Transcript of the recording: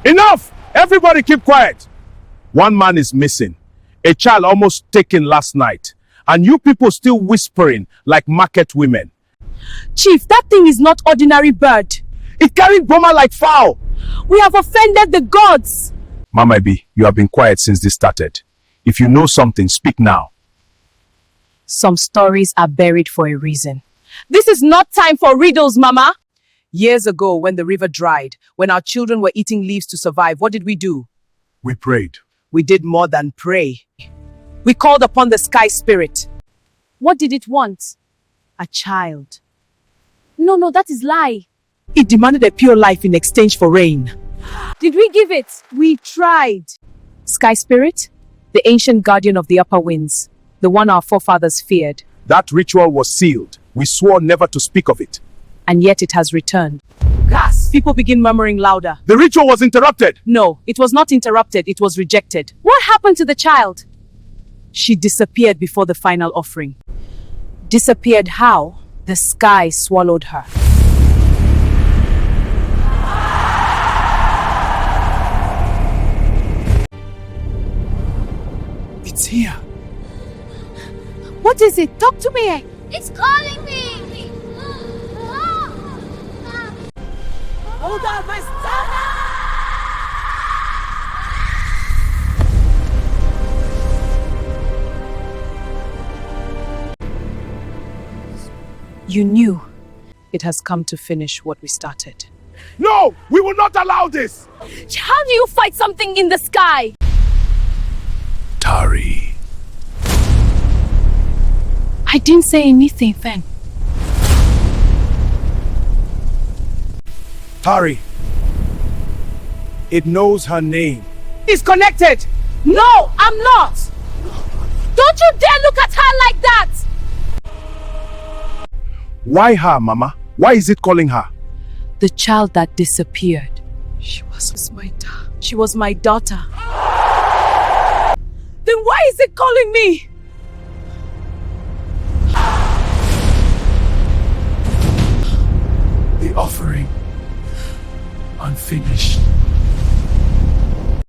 Enough! Everybody keep quiet. One man is missing. A child almost taken last night. And you people still whispering like market women. Chief, that thing is not ordinary bird. It carried Boma like fowl. We have offended the gods. Mama Ibi, you have been quiet since this started. If you know something, speak now. Some stories are buried for a reason. This is not time for riddles, Mama. Years ago, when the river dried, when our children were eating leaves to survive, what did we do? We prayed. We did more than pray. We called upon the sky spirit. What did it want? A child. No, that is lie. It demanded a pure life in exchange for rain. Did we give it? We tried. Sky spirit? The ancient guardian of the upper winds. The one our forefathers feared. That ritual was sealed. We swore never to speak of it. And yet it has returned. Gas! People begin murmuring louder. The ritual was interrupted. No, it was not interrupted. It was rejected. What happened to the child? She disappeared before the final offering. Disappeared how? The sky swallowed her. It's here. What is it? Talk to me. It's calling me! Hold on, my stomach! You knew it has come to finish what we started. No! We will not allow this! How do you fight something in the sky? Tari. I didn't say anything then. Tari. It knows her name. He's connected! No, I'm not! Don't you dare look at her like that! Why her, Mama? Why is it calling her? The child that disappeared. She was my daughter. Then why is it calling me? The offering. Unfinished.